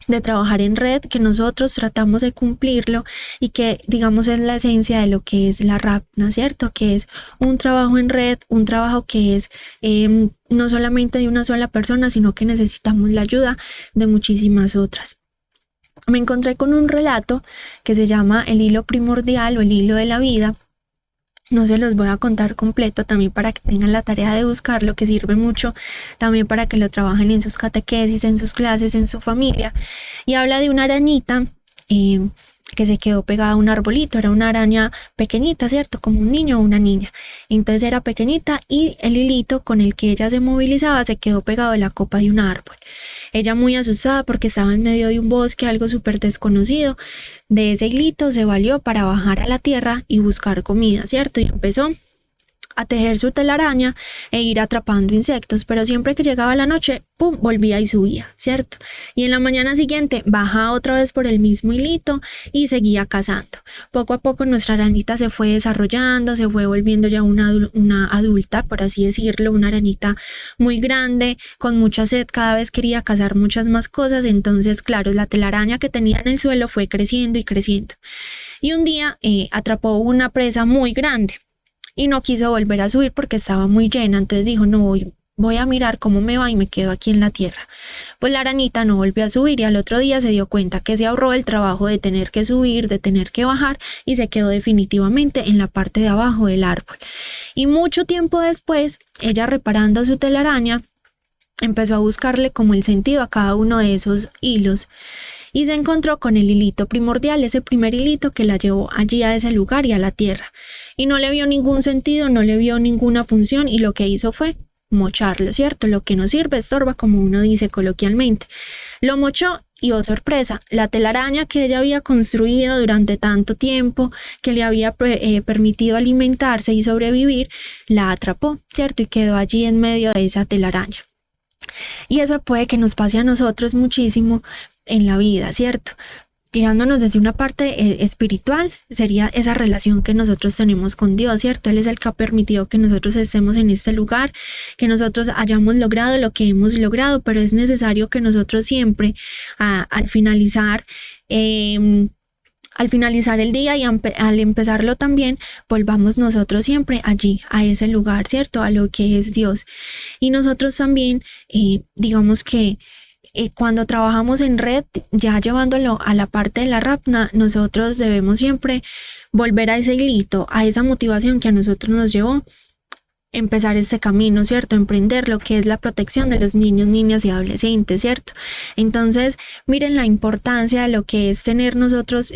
Speaker 6: de trabajar en red, que nosotros tratamos de cumplirlo y que digamos es la esencia de lo que es la RAPNA, ¿cierto? Que es un trabajo en red, un trabajo que es no solamente de una sola persona, sino que necesitamos la ayuda de muchísimas otras. Me encontré con un relato que se llama El hilo primordial o el hilo de la vida. No se los voy a contar completo, también para que tengan la tarea de buscarlo, que sirve mucho también para que lo trabajen en sus catequesis, en sus clases, en su familia. Y habla de una arañita que se quedó pegada a un arbolito. Era una araña pequeñita, ¿cierto? Como un niño o una niña. Entonces era pequeñita y el hilito con el que ella se movilizaba se quedó pegado a la copa de un árbol. Ella, muy asustada porque estaba en medio de un bosque, algo súper desconocido, de ese hilito se valió para bajar a la tierra y buscar comida, ¿cierto? Y empezó a tejer su telaraña e ir atrapando insectos, pero siempre que llegaba la noche, ¡pum!, volvía y subía, ¿cierto? Y en la mañana siguiente bajaba otra vez por el mismo hilito y seguía cazando. Poco a poco nuestra arañita se fue desarrollando, se fue volviendo ya una adulta, por así decirlo, una arañita muy grande, con mucha sed, cada vez quería cazar muchas más cosas. Entonces, claro, la telaraña que tenía en el suelo fue creciendo y creciendo. Y un día atrapó una presa muy grande y no quiso volver a subir porque estaba muy llena. Entonces dijo, no, voy a mirar cómo me va y me quedo aquí en la tierra. Pues la arañita no volvió a subir y al otro día se dio cuenta que se ahorró el trabajo de tener que subir, de tener que bajar, y se quedó definitivamente en la parte de abajo del árbol. Y mucho tiempo después, ella, reparando su telaraña, empezó a buscarle como el sentido a cada uno de esos hilos. Y se encontró con el hilito primordial, ese primer hilito que la llevó allí a ese lugar y a la tierra. Y no le vio ningún sentido, no le vio ninguna función, y lo que hizo fue mocharlo, ¿cierto? Lo que no sirve estorba, como uno dice coloquialmente. Lo mochó y, oh sorpresa, la telaraña que ella había construido durante tanto tiempo, que le había permitido alimentarse y sobrevivir, la atrapó, ¿cierto? Y quedó allí en medio de esa telaraña. Y eso puede que nos pase a nosotros muchísimo en la vida, ¿cierto? Tirándonos desde una parte espiritual, sería esa relación que nosotros tenemos con Dios, ¿cierto? Él es el que ha permitido que nosotros estemos en este lugar, que nosotros hayamos logrado lo que hemos logrado, pero es necesario que nosotros siempre, al finalizar el día y al empezarlo también, volvamos nosotros siempre allí, a ese lugar, ¿cierto? A lo que es Dios. Y nosotros también, digamos que cuando trabajamos en red, ya llevándolo a la parte de la RAPNA, nosotros debemos siempre volver a ese hilito, a esa motivación que a nosotros nos llevó empezar este camino, ¿cierto? Emprender lo que es la protección de los niños, niñas y adolescentes, ¿cierto? Entonces, miren la importancia de lo que es tener nosotros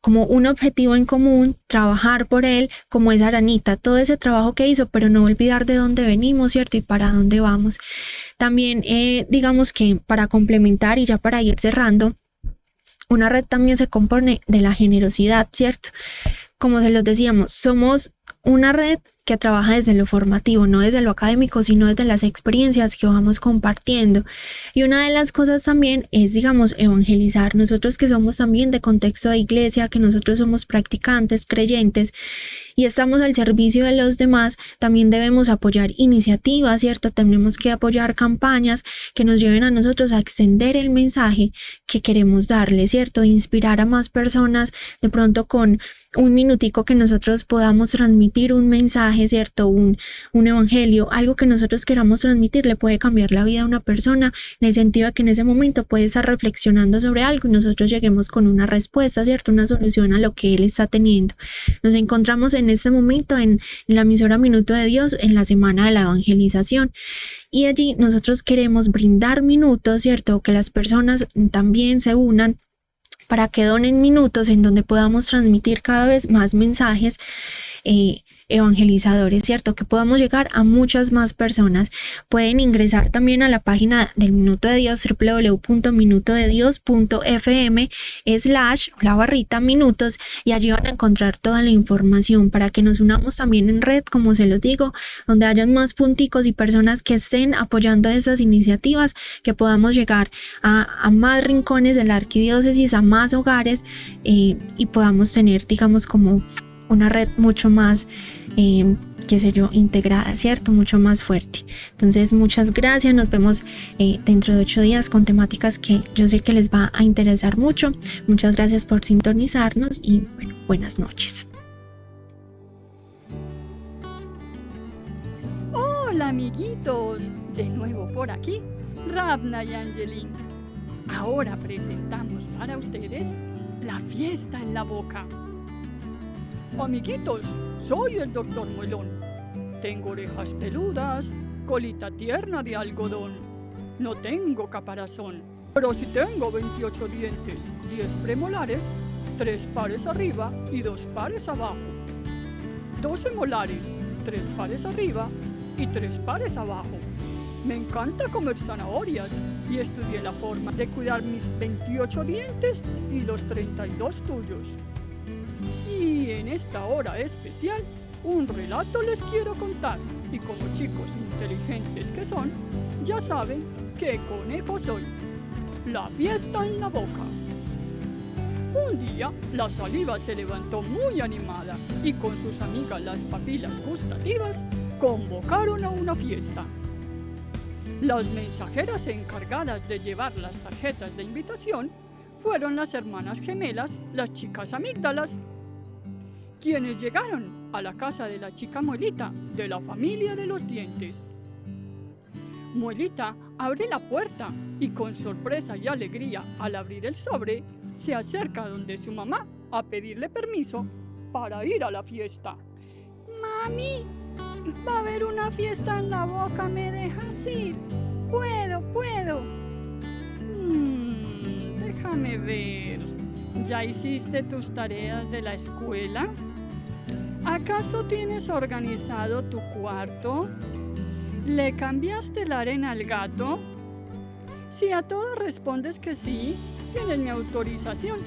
Speaker 6: como un objetivo en común, trabajar por él, como esa aranita, todo ese trabajo que hizo, pero no olvidar de dónde venimos, ¿cierto? Y para dónde vamos. También, digamos que para complementar y ya para ir cerrando, una red también se compone de la generosidad, ¿cierto? Como se los decíamos, somos una red que trabaja desde lo formativo, no desde lo académico, sino desde las experiencias que vamos compartiendo. Y una de las cosas también es, digamos, evangelizar. Nosotros que somos también de contexto de iglesia, que nosotros somos practicantes, creyentes, y estamos al servicio de los demás, también debemos apoyar iniciativas, ¿cierto? Tenemos que apoyar campañas que nos lleven a nosotros a extender el mensaje que queremos darle, ¿cierto? Inspirar a más personas, de pronto con un minutico que nosotros podamos transmitir un mensaje, ¿cierto? Un evangelio, algo que nosotros queramos transmitir le puede cambiar la vida a una persona, en el sentido de que en ese momento puede estar reflexionando sobre algo y nosotros lleguemos con una respuesta, ¿cierto? Una solución a lo que él está teniendo. Nos encontramos en este momento en la emisora Minuto de Dios, en la semana de la evangelización. Y allí nosotros queremos brindar minutos, ¿cierto? Que las personas también se unan para que donen minutos en donde podamos transmitir cada vez más mensajes evangelizadores, ¿cierto? Que podamos llegar a muchas más personas. Pueden ingresar también a la página del Minuto de Dios, www.minutodedios.fm/minutos, y allí van a encontrar toda la información para que nos unamos también en red, como se los digo, donde hayan más punticos y personas que estén apoyando esas iniciativas, que podamos llegar a más rincones de la arquidiócesis, a más hogares, y podamos tener, digamos, como una red mucho más, integrada, ¿cierto? Mucho más fuerte. Entonces, muchas gracias. Nos vemos dentro de 8 días con temáticas que yo sé que les va a interesar mucho. Muchas gracias por sintonizarnos y bueno, buenas noches.
Speaker 7: Hola, amiguitos. De nuevo por aquí, Ravna y Angelín. Ahora presentamos para ustedes la fiesta en la boca. Amiguitos, soy el Dr. Muelón. Tengo orejas peludas, colita tierna de algodón. No tengo caparazón, pero sí tengo 28 dientes, 10 premolares, 3 pares arriba y 2 pares abajo. 12 molares, 3 pares arriba y 3 pares abajo. Me encanta comer zanahorias y estudié la forma de cuidar mis 28 dientes y los 32 tuyos. Y en esta hora especial, un relato les quiero contar. Y como chicos inteligentes que son, ya saben qué conejo soy. La fiesta en la boca. Un día, la saliva se levantó muy animada y con sus amigas las papilas gustativas convocaron a una fiesta. Las mensajeras encargadas de llevar las tarjetas de invitación fueron las hermanas gemelas, las chicas amígdalas, quienes llegaron a la casa de la chica Muelita, de la familia de los dientes. Muelita abre la puerta y con sorpresa y alegría al abrir el sobre, se acerca donde su mamá a pedirle permiso para ir a la fiesta. Mami, va a haber una fiesta en la boca, ¿me dejas ir? Puedo. Déjame ver. ¿Ya hiciste tus tareas de la escuela? ¿Acaso tienes organizado tu cuarto? ¿Le cambiaste la arena al gato? Si a todo respondes que sí, tienes mi autorización.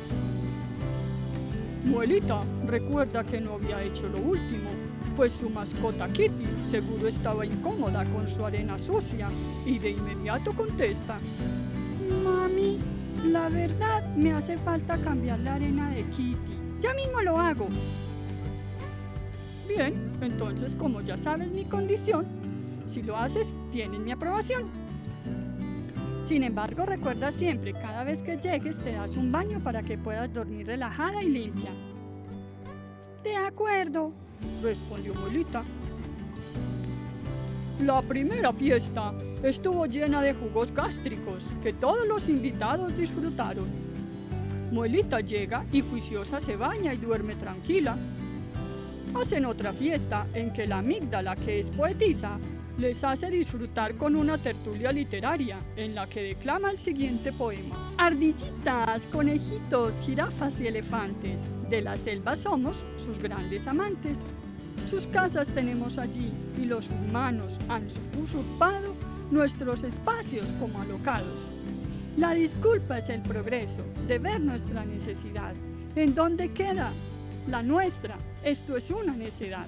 Speaker 7: Muelita recuerda que no había hecho lo último, pues su mascota Kitty seguro estaba incómoda con su arena sucia y de inmediato contesta: Mami, la verdad me hace falta cambiar la arena de Kitty. Ya mismo lo hago. Bien, entonces como ya sabes mi condición, si lo haces, tienes mi aprobación. Sin embargo, recuerda siempre, cada vez que llegues te das un baño para que puedas dormir relajada y limpia. De acuerdo, respondió Muelita. La primera fiesta estuvo llena de jugos gástricos que todos los invitados disfrutaron. Muelita llega y juiciosa se baña y duerme tranquila. Hacen otra fiesta en que la amígdala, que es poetisa, les hace disfrutar con una tertulia literaria en la que declama el siguiente poema. Ardillitas, conejitos, jirafas y elefantes, de la selva somos sus grandes amantes. Sus casas tenemos allí y los humanos han usurpado nuestros espacios como alocados. La disculpa es el progreso de ver nuestra necesidad. ¿En dónde queda la nuestra? Esto es una necedad.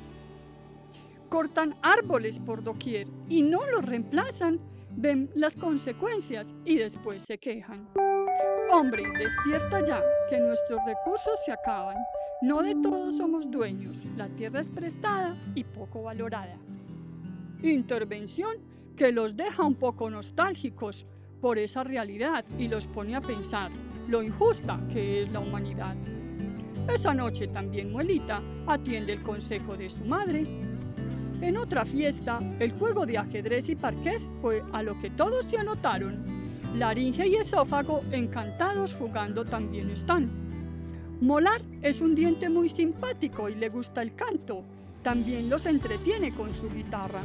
Speaker 7: cortan árboles por doquier y no los reemplazan, ven las consecuencias y después se quejan. Hombre, despierta ya, que nuestros recursos se acaban. No de todos somos dueños, la tierra es prestada y poco valorada. Intervención que los deja un poco nostálgicos por esa realidad y los pone a pensar lo injusta que es la humanidad. Esa noche también Muelita atiende el consejo de su madre. En otra fiesta, el juego de ajedrez y parqués fue a lo que todos se anotaron. Laringe y esófago, encantados jugando, también están. Molar es un diente muy simpático y le gusta el canto. También los entretiene con su guitarra.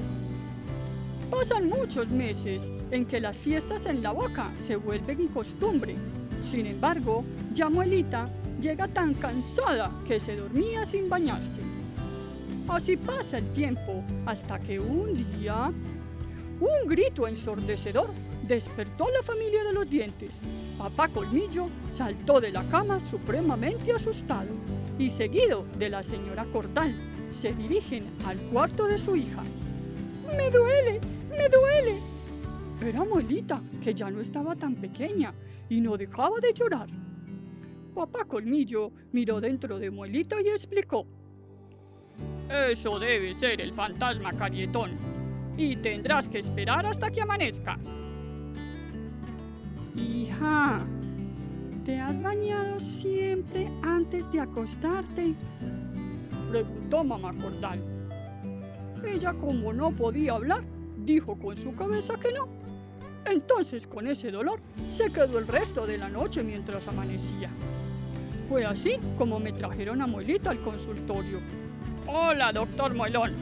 Speaker 7: Pasan muchos meses en que las fiestas en la boca se vuelven costumbre. Sin embargo, ya Muelita llega tan cansada que se dormía sin bañarse. Así pasa el tiempo hasta que un día un grito ensordecedor despertó a la familia de los dientes. Papá Colmillo saltó de la cama supremamente asustado y seguido de la señora Cordal se dirigen al cuarto de su hija. ¡Me duele! ¡Me duele! Era Muelita, que ya no estaba tan pequeña y no dejaba de llorar. Papá Colmillo miró dentro de Muelita y explicó: eso debe ser el fantasma Carietón, y tendrás que esperar hasta que amanezca. Hija, ¿te has bañado siempre antes de acostarte?, preguntó mamá Cordal. Ella, como no podía hablar, dijo con su cabeza que no. Entonces, con ese dolor, se quedó el resto de la noche mientras amanecía. Fue así como me trajeron a Muelita al consultorio. Hola, doctor Muelón.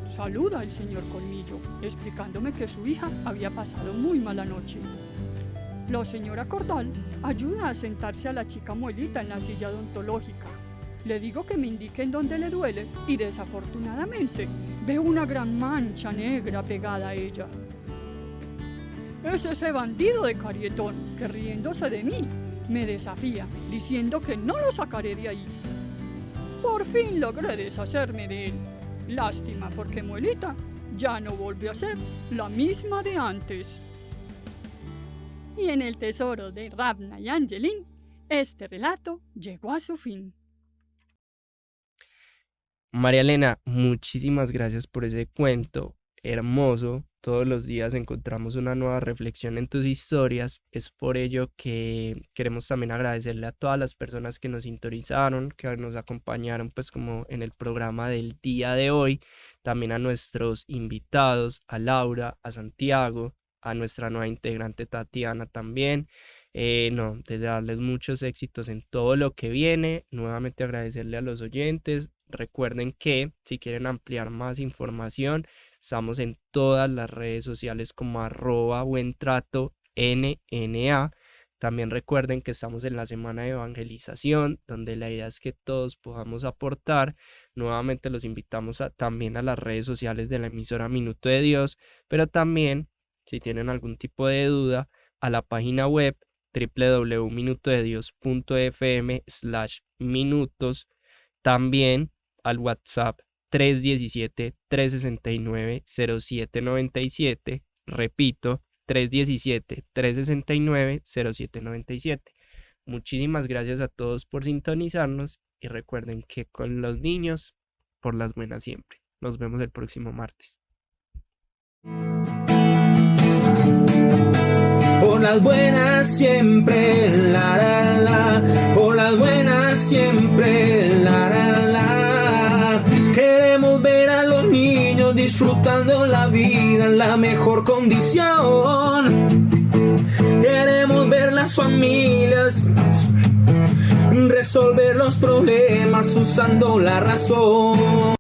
Speaker 7: Saluda el señor Colmillo, explicándome que su hija había pasado muy mala noche. La señora Cordal ayuda a sentarse a la chica Muelita en la silla odontológica. Le digo que me indique en dónde le duele y desafortunadamente veo una gran mancha negra pegada a ella. Es ese bandido de Carietón que, riéndose de mí, me desafía, diciendo que no lo sacaré de ahí. Por fin logré deshacerme de él. Lástima, porque Muelita ya no volvió a ser la misma de antes. Y en el tesoro de Rabna y Angelín, este relato llegó a su fin.
Speaker 2: María Elena, muchísimas gracias por ese cuento hermoso. Todos los días encontramos una nueva reflexión en tus historias. Es por ello que queremos también agradecerle a todas las personas que nos sintonizaron, que nos acompañaron pues como en el programa del día de hoy. También a nuestros invitados, a Laura, a Santiago, a nuestra nueva integrante Tatiana también. Desearles muchos éxitos en todo lo que viene. Nuevamente agradecerle a los oyentes. Recuerden que si quieren ampliar más información, estamos en todas las redes sociales como @buentrato_NNA. También recuerden que estamos en la semana de evangelización, donde la idea es que todos podamos aportar. Nuevamente los invitamos también a las redes sociales de la emisora Minuto de Dios, pero también, si tienen algún tipo de duda, a la página web www.minutodedios.fm/minutos, también al WhatsApp 317-369-0797, repito, 317-369-0797. Muchísimas gracias a todos por sintonizarnos y recuerden que con los niños, por las buenas siempre. Nos vemos el próximo martes.
Speaker 1: Por las buenas siempre, la la la. Por las buenas siempre, la la la. Queremos ver a los niños disfrutando la vida en la mejor condición. Queremos ver las familias resolver los problemas usando la razón.